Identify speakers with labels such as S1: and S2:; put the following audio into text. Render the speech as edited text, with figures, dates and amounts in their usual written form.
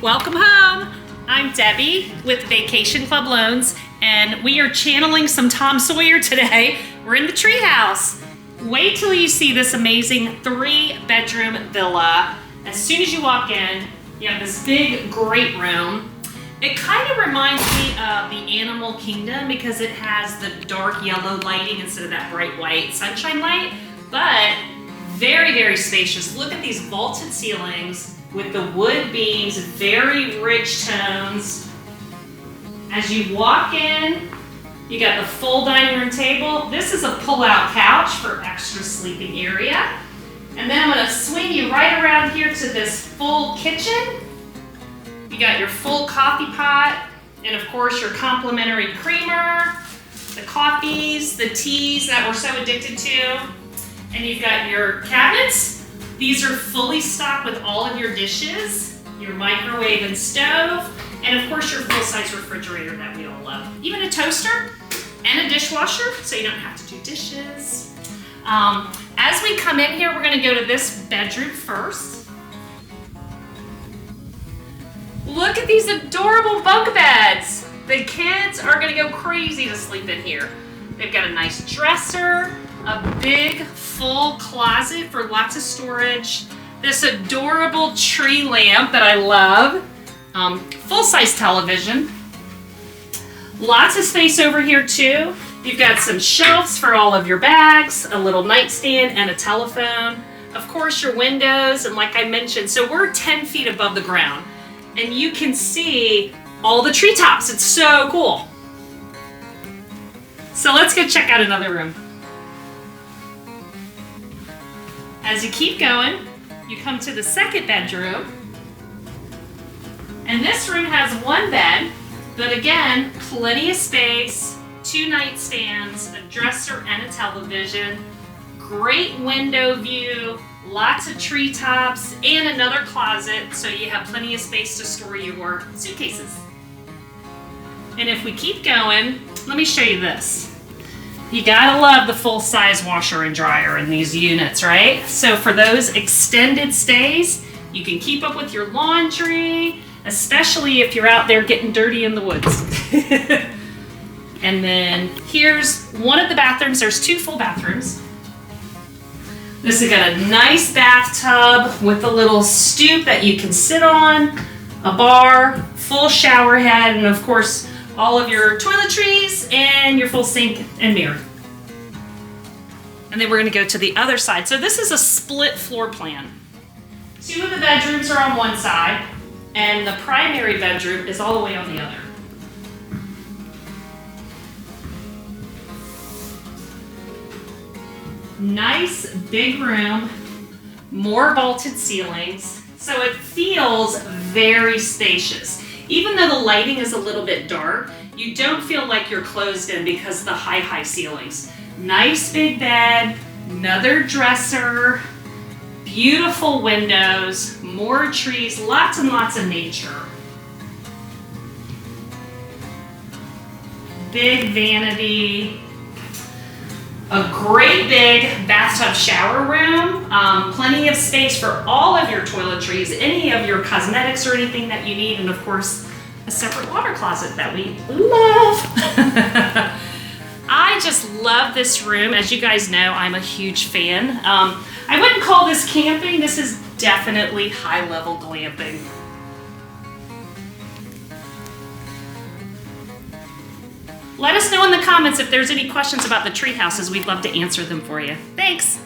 S1: Welcome home. I'm Debbie with Vacation Club Loans, and we are channeling some Tom Sawyer today. We're in the treehouse. Wait till you see this amazing 3-bedroom villa. As soon as you walk in, you have this big, great room. It kind of reminds me of the Animal Kingdom because it has the dark yellow lighting instead of that bright white sunshine light, but very, very spacious. Look at these vaulted ceilings with the wood beams, very rich tones. As you walk in, you got the full dining room table. This is a pull-out couch for extra sleeping area. And then I'm gonna swing you right around here to this full kitchen. You got your full coffee pot, and of course your complimentary creamer, the coffees, the teas that we're so addicted to. And you've got your cabinets. These are fully stocked with all of your dishes, your microwave and stove, and of course your full-size refrigerator that we all love. Even a toaster and a dishwasher, so you don't have to do dishes. As we come in here, we're gonna go to this bedroom first. Look at these adorable bunk beds. The kids are gonna go crazy to sleep in here. They've got a nice dresser, a big full closet for lots of storage, this adorable tree lamp that I love, full-size television, lots of space over here too. You've got some shelves for all of your bags, a little nightstand, and a telephone. Of course, your windows, and like I mentioned, so we're 10 feet above the ground, and you can see all the treetops. It's so cool. So let's go check out another room. As you keep going, you come to the second bedroom. And this room has one bed, but again, plenty of space, 2 nightstands, a dresser, and a television. Great window view, lots of treetops, and another closet, so you have plenty of space to store your suitcases. And if we keep going, let me show you this. You gotta love the full-size washer and dryer in these units, right? So for those extended stays, you can keep up with your laundry, especially if you're out there getting dirty in the woods. And then here's one of the bathrooms. There's 2 full bathrooms. This has got a nice bathtub with a little stoop that you can sit on, a bar, full shower head, and of course, all of your toiletries and your full sink and mirror. And then we're gonna go to the other side. So this is a split floor plan. 2 of the bedrooms are on one side, and the primary bedroom is all the way on the other. Nice big room, more vaulted ceilings, so it feels very spacious. Even though the lighting is a little bit dark, you don't feel like you're closed in because of the high ceilings. Nice big bed, another dresser, beautiful windows, more trees, lots and lots of nature. Big vanity, a great big bathtub shower room, plenty of space for all of your toiletries, any of your cosmetics or anything that you need, and of course, a separate water closet that we love. I just love this room. As you guys know, I'm a huge fan. I wouldn't call this camping. This is definitely high-level glamping. Let us know in the comments if there's any questions about the tree houses. We'd love to answer them for you. Thanks.